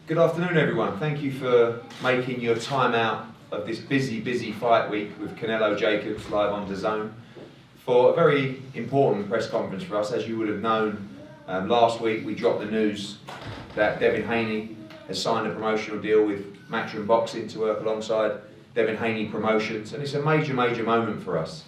Good afternoon, everyone. Thank you for making your time out of this busy fight week with Canelo Jacobs live on DAZN for a very important press conference for us. As you would have known, last week we dropped the news that Devin Haney has signed a promotional deal with Matchroom Boxing to work alongside Devin Haney Promotions, and it's a major moment for us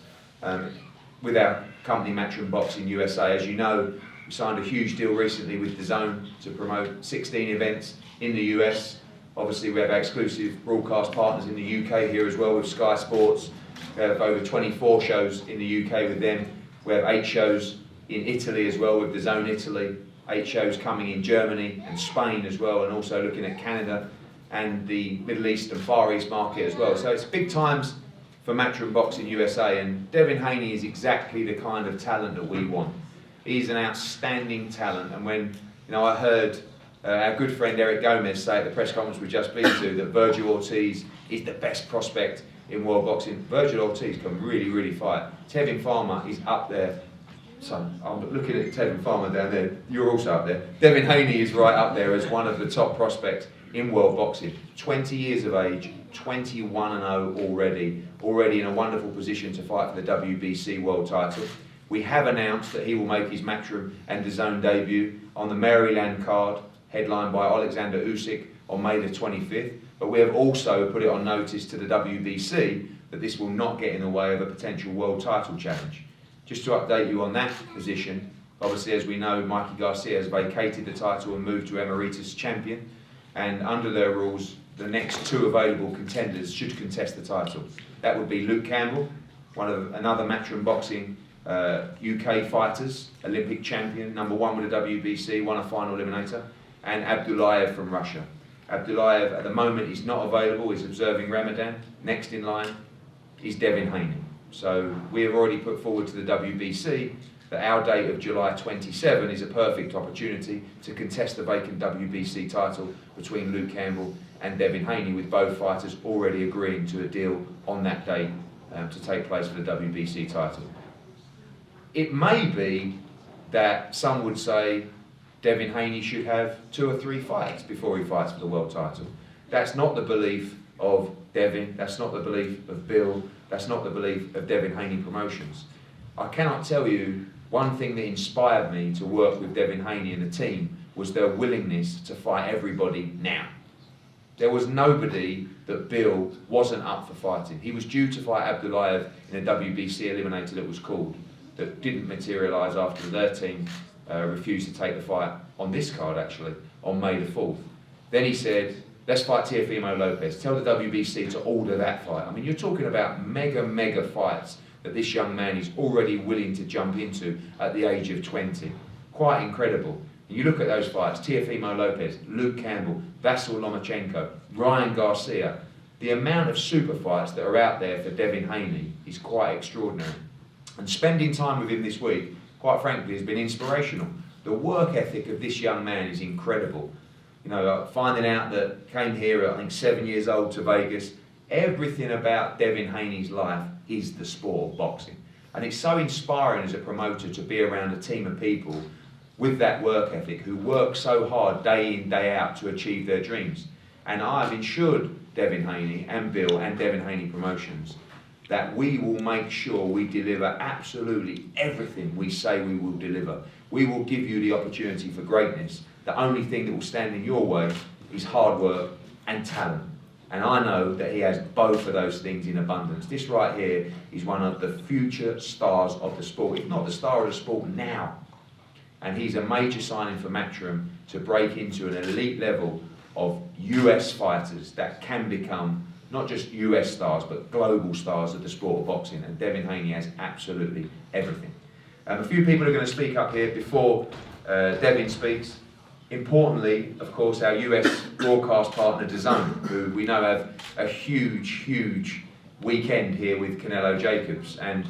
with our company Matchroom Boxing USA. As you know, we signed a huge deal recently with DAZN to promote 16 events in the US. Obviously we have our exclusive broadcast partners in the UK here as well with Sky Sports. We have over 24 shows in the UK with them. We have 8 shows in Italy as well with DAZN Italy, 8 shows coming in Germany and Spain as well, and also looking at Canada and the Middle East and Far East market as well. So it's big times for Matchroom Boxing USA, and Devin Haney is exactly the kind of talent that we want. He's an outstanding talent, and when I heard our good friend Eric Gomez say at the press conference we've just been to that Virgil Ortiz is the best prospect in world boxing. Virgil Ortiz can really fight. Tevin Farmer is up there. So I'm looking at Tevin Farmer down there. You're also up there. Devin Haney is right up there as one of the top prospects in world boxing. 20 years of age, 21-0 already in a wonderful position to fight for the WBC world title. We have announced that he will make his Matchroom and DAZN debut on the Maryland card, headlined by Alexander Usyk on May the 25th. But we have also put it on notice to the WBC that this will not get in the way of a potential world title challenge. Just to update you on that position, obviously as we know, Mikey Garcia has vacated the title and moved to Emeritus Champion, and under their rules, the next 2 available contenders should contest the title. That would be Luke Campbell, another Matchroom Boxing UK fighters, Olympic champion, #1 with the WBC, won a final eliminator, and Abdullayev from Russia. Abdullayev at the moment is not available, he's observing Ramadan. Next in line is Devin Haney. So we have already put forward to the WBC that our date of July 27 is a perfect opportunity to contest the vacant WBC title between Luke Campbell and Devin Haney, with both fighters already agreeing to a deal on that date to take place for the WBC title. It may be that some would say Devin Haney should have 2 or 3 fights before he fights for the world title. That's not the belief of Devin, that's not the belief of Bill, that's not the belief of Devin Haney Promotions. I cannot tell you, one thing that inspired me to work with Devin Haney and the team was their willingness to fight everybody now. There was nobody that Bill wasn't up for fighting. He was due to fight Abdullayev in a WBC eliminator that was called, that didn't materialise after their team refused to take the fight on this card actually, on May the 4th. Then he said, let's fight Teofimo Lopez. Tell the WBC to order that fight. I mean, you're talking about mega fights that this young man is already willing to jump into at the age of 20. Quite incredible. You look at those fights, Teofimo Lopez, Luke Campbell, Vasyl Lomachenko, Ryan Garcia. The amount of super fights that are out there for Devin Haney is quite extraordinary. And spending time with him this week, quite frankly, has been inspirational. The work ethic of this young man is incredible. Finding out that came here at, I think, 7 years old to Vegas, everything about Devin Haney's life is the sport of boxing. And it's so inspiring as a promoter to be around a team of people with that work ethic who work so hard day in, day out to achieve their dreams. And I've ensured Devin Haney and Bill and Devin Haney Promotions that we will make sure we deliver absolutely everything we say we will deliver. We will give you the opportunity for greatness. The only thing that will stand in your way is hard work and talent. And I know that he has both of those things in abundance. This right here is one of the future stars of the sport, if not the star of the sport now. And he's a major signing for Matchroom to break into an elite level of US fighters that can become not just US stars, but global stars of the sport of boxing. And Devin Haney has absolutely everything. A few people are going to speak up here before Devin speaks. Importantly, of course, our US broadcast partner DAZN, who we know have a huge weekend here with Canelo Jacobs, and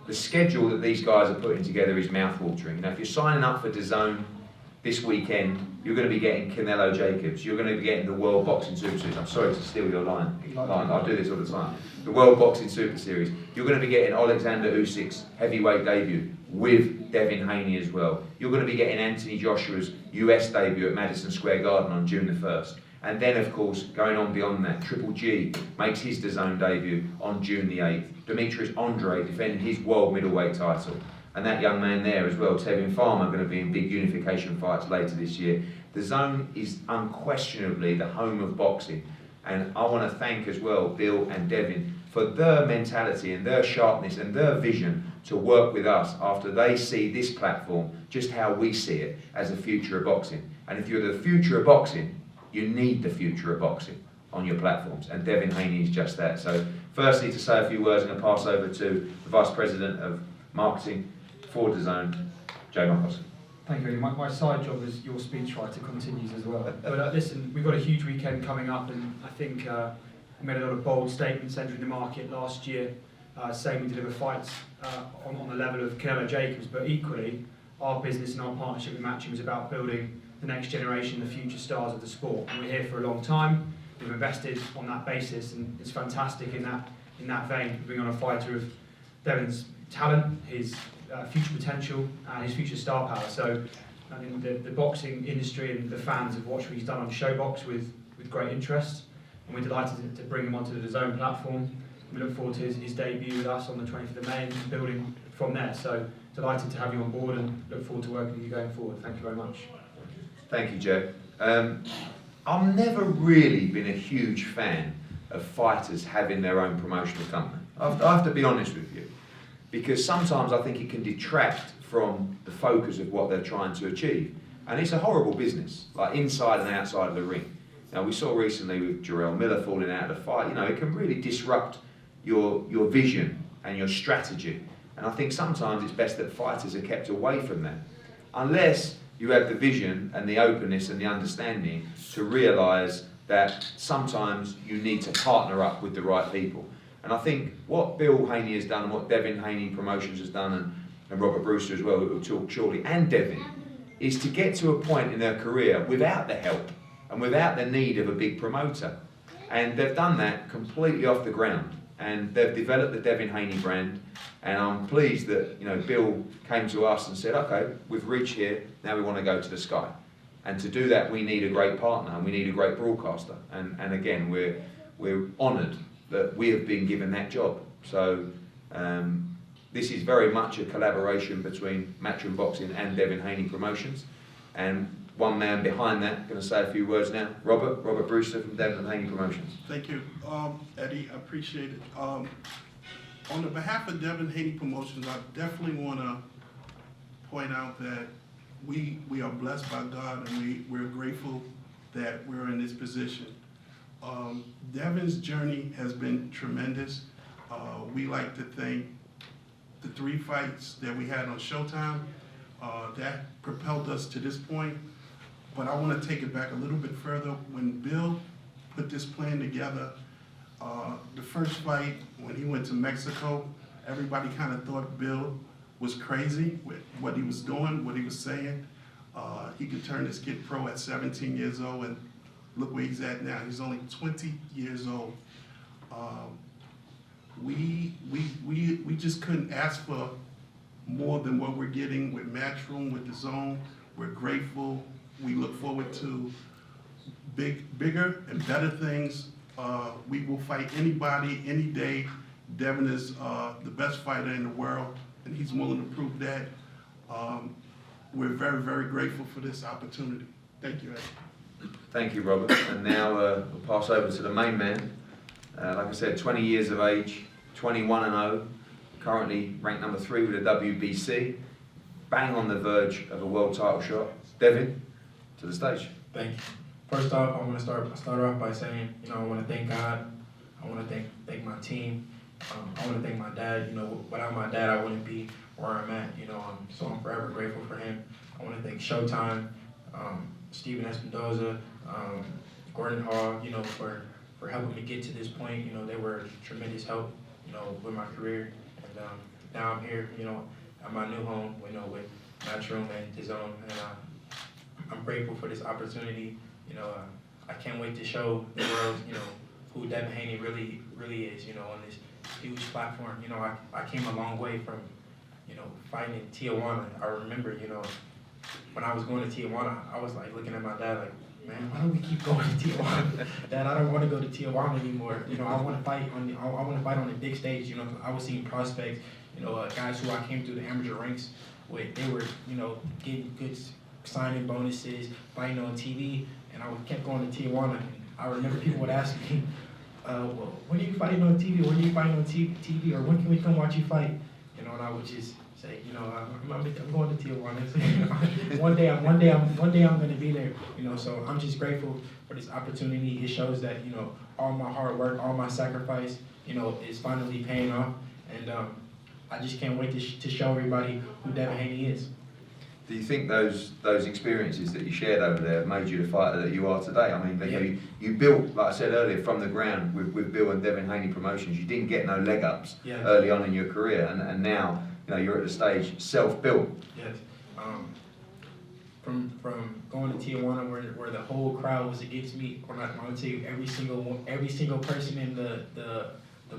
the schedule that these guys are putting together is mouth-watering. Now, if you're signing up for DAZN this weekend, you're going to be getting Canelo Jacobs. You're going to be getting the World Boxing Super Series. I'm sorry to steal your line. I do this all the time. The World Boxing Super Series. You're going to be getting Alexander Usyk's heavyweight debut with Devin Haney as well. You're going to be getting Anthony Joshua's US debut at Madison Square Garden on June the 1st. And then, of course, going on beyond that, Triple G makes his DAZN debut on June the 8th. Demetrius Andre defending his world middleweight title. And that young man there as well, Tevin Farmer, going to be in big unification fights later this year. DAZN is unquestionably the home of boxing. And I want to thank as well Bill and Devin for their mentality and their sharpness and their vision to work with us after they see this platform, just how we see it, as a future of boxing. And if you're the future of boxing, you need the future of boxing on your platforms. And Devin Haney is just that. So firstly, to say a few words, I'm going to pass over to the Vice President of Marketing for DAZN, Jay Marcos. Thank you. My side job as your speechwriter continues as well. But listen, we've got a huge weekend coming up, and I think we made a lot of bold statements entering the market last year, saying we deliver fights on the level of Canelo Jacobs, but equally, our business and our partnership with Matchroom is about building the next generation, the future stars of the sport. And we're here for a long time. We've invested on that basis, and it's fantastic in that vein to bring on a fighter of Devin's talent, his future potential, and his future star power. So I mean, the boxing industry and the fans have watched what he's done on Showbox with great interest, and we're delighted to bring him onto the DAZN platform. We look forward to his debut with us on the 20th of May and building from there. So delighted to have you on board and look forward to working with you going forward. Thank you very much. Thank you, Joe. I've never really been a huge fan of fighters having their own promotional company. I have to be honest with you, because sometimes I think it can detract from the focus of what they're trying to achieve. And it's a horrible business, like inside and outside of the ring. Now, we saw recently with Jarrell Miller falling out of the fight, it can really disrupt your vision and your strategy. And I think sometimes it's best that fighters are kept away from that, unless you have the vision and the openness and the understanding to realise that sometimes you need to partner up with the right people. And I think what Bill Haney has done and what Devin Haney Promotions has done, and Robert Brewster as well, who will talk shortly, and Devin, is to get to a point in their career without the help and without the need of a big promoter. And they've done that completely off the ground. And they've developed the Devin Haney brand. And I'm pleased that Bill came to us and said, okay, we've reached here, now we want to go to the sky. And to do that, we need a great partner and we need a great broadcaster. And again, we're honoured that we have been given that job. So this is very much a collaboration between Matchroom Boxing and Devin Haney Promotions. And one man behind that, going to say a few words now, Robert Brewster from Devin Haney Promotions. Thank you, Eddie, I appreciate it. On the behalf of Devin Haney Promotions, I definitely want to point out that we are blessed by God, and we're grateful that we're in this position. Devin's journey has been tremendous. We like to thank the 3 fights that we had on Showtime. That propelled us to this point. But I want to take it back a little bit further. When Bill put this plan together, the first fight, when he went to Mexico, everybody kind of thought Bill was crazy with what he was doing, what he was saying. He could turn this kid pro at 17 years old, and look where he's at now. He's only 20 years old. We just couldn't ask for more than what we're getting with Matchroom, with DAZN. We're grateful. We look forward to bigger and better things. We will fight anybody, any day. Devin is the best fighter in the world, and he's willing to prove that. We're very, very grateful for this opportunity. Thank you, Ed. Thank you, Robert. And now we'll pass over to the main man. Like I said, 20 years of age, 21-0, currently ranked number 3 with the WBC, bang on the verge of a world title shot. Devin, to the stage. Thank you. First off, I want to start off by saying, I want to thank God. I want to thank my team. I want to thank my dad. Without my dad, I wouldn't be where I'm at. So I'm forever grateful for him. I want to thank Showtime, Steven Espinoza, Gordon Hall, you know, for helping me get to this point. You know, they were tremendous help, you know, with my career. And now I'm here, you know, at my new home, you know, with Matchroom and DAZN. And I'm grateful for this opportunity. You know, I can't wait to show the world, you know, who Devin Haney really is, you know, on this huge platform. You know, I came a long way from, you know, fighting in Tijuana. I remember, you know, when I was going to Tijuana, I was like looking at my dad like, man, why do we keep going to Tijuana? Dad, I don't want to go to Tijuana anymore. You know, I want to fight on the big stage. You know, I was seeing prospects, you know, guys who I came through the amateur ranks with. They were, you know, getting good signing bonuses, fighting on TV, and I kept going to Tijuana. And I remember people would ask me, well, when are you fighting on TV? When are you fighting on TV? Or when can we come watch you fight? You know, and I would just say, you know, I'm going to Tijuana. one day I'm going to be there. You know, so I'm just grateful for this opportunity. It shows that, you know, all my hard work, all my sacrifice, you know, is finally paying off. And I just can't wait to show everybody who Devin Haney is. Do you think those experiences that you shared over there have made you the fighter that you are today? I mean, you built, like I said earlier, from the ground with Bill and Devin Haney Promotions. You didn't get no leg ups early on in your career, and now, you know, you're at the stage self-built. Yes. From going to Tijuana where the whole crowd was against me, or not, I would say every single person in the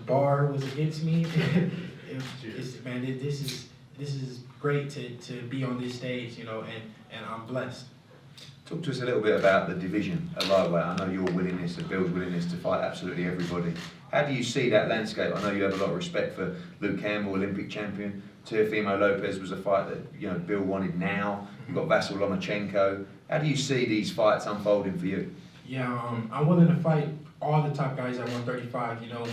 bar was against me. This is great to be on this stage, you know, and I'm blessed. Talk to us a little bit about the division at lightweight. I know your willingness, Bill's willingness to fight absolutely everybody. How do you see that landscape? I know you have a lot of respect for Luke Campbell, Olympic champion. Teofimo Lopez was a fight that, you know, Bill wanted now. You've got Vasyl Lomachenko. How do you see these fights unfolding for you? Yeah, I'm willing to fight all the top guys at 135. You know,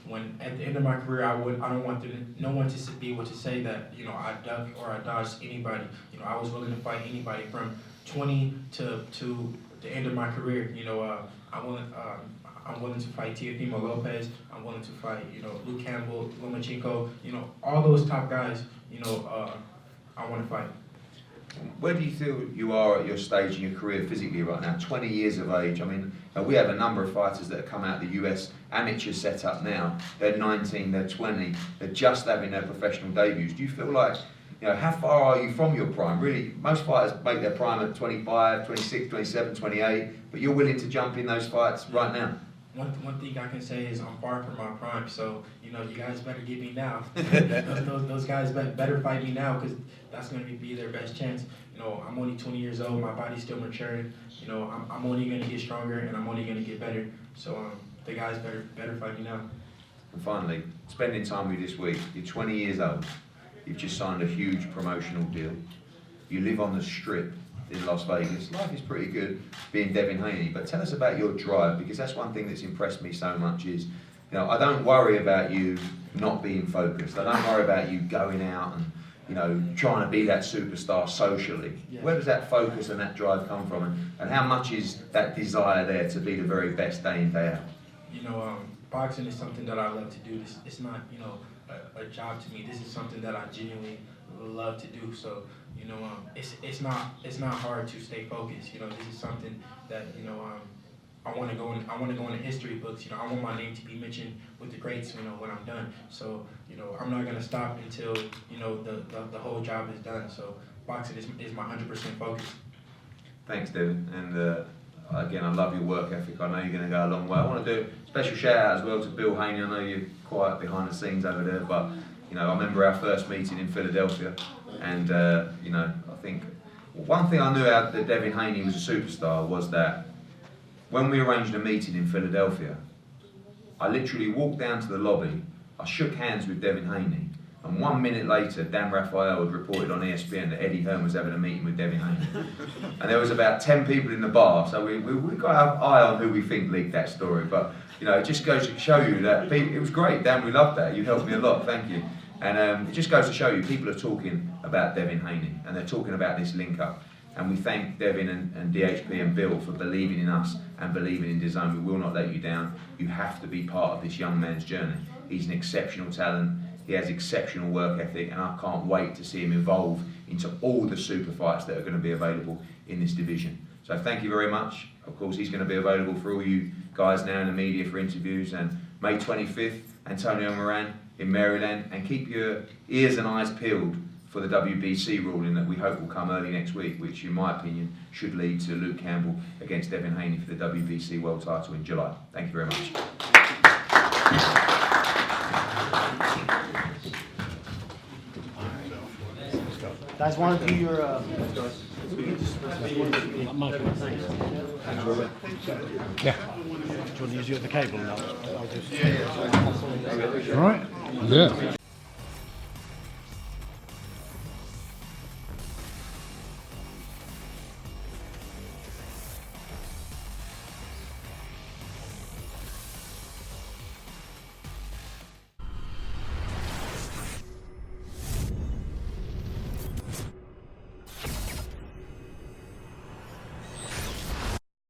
when at the end of my career, I don't want no one to be able to say that, you know, I ducked or I dodged anybody. You know, I was willing to fight anybody from 20 to the end of my career. You know, I'm willing to fight Teofimo Lopez. I'm willing to fight, you know, Luke Campbell, Lomachenko. You know, all those top guys. You know, I want to fight. Where do you feel you are at your stage in your career physically right now? 20 years of age. I mean, we have a number of fighters that have come out of the US amateur setup now. They're 19, they're 20, they're just having their professional debuts. Do you feel like, you know, how far are you from your prime? Really, most fighters make their prime at 25, 26, 27, 28, but you're willing to jump in those fights right now? One thing I can say is I'm far from my prime, so, you know, you guys better get me now. those guys better fight me now, because that's going to be their best chance. You know, I'm only 20 years old, my body's still maturing. You know, I'm only going to get stronger, and I'm only going to get better. So the guys better fight me now. And finally, spending time with you this week. You're 20 years old. You've just signed a huge promotional deal. You live on the Strip in Las Vegas. Life is pretty good being Devin Haney, but tell us about your drive, because that's one thing that's impressed me so much is, you know, I don't worry about you not being focused. I don't worry about you going out and, you know, trying to be that superstar socially. Yeah. Where does that focus and that drive come from, and how much is that desire there to be the very best day in, day out? You know, boxing is something that I love to do. It's not, you know, a job to me. This is something that I genuinely love to do. So, you know, it's not hard to stay focused. You know, this is something that, you know, I want to go in the history books. You know, I want my name to be mentioned with the greats, you know, when I'm done. So, you know, I'm not gonna stop until, you know, the whole job is done. So, boxing is my 100% focus. Thanks, Devin. And again, I love your work ethic. I know you're going to go a long way. I want to do a special shout out as well to Bill Haney. I know you're quiet behind the scenes over there, but, you know, I remember our first meeting in Philadelphia, and you know, I think one thing I knew out that Devin Haney was a superstar was that when we arranged a meeting in Philadelphia, I literally walked down to the lobby, I shook hands with Devin Haney, and 1 minute later, Dan Raphael had reported on ESPN that Eddie Hearn was having a meeting with Devin Haney. And there was about 10 people in the bar, so we got our eye on who we think leaked that story. But, you know, it just goes to show you that it was great, Dan, we loved that. You helped me a lot, thank you. And it just goes to show you people are talking about Devin Haney, and they're talking about this link-up. And we thank Devin and DHP and Bill for believing in us and believing in DAZN. We will not let you down. You have to be part of this young man's journey. He's an exceptional talent. He has exceptional work ethic, and I can't wait to see him evolve into all the super fights that are going to be available in this division. So thank you very much. Of course, he's going to be available for all you guys now in the media for interviews. And May 25th, Antonio Moran in Maryland. And keep your ears and eyes peeled for the WBC ruling that we hope will come early next week, which in my opinion should lead to Luke Campbell against Devin Haney for the WBC world title in July. Thank you very much. Guys, want to do your... Yeah. Do you want to use the cable now? I'll just... All right. Yeah.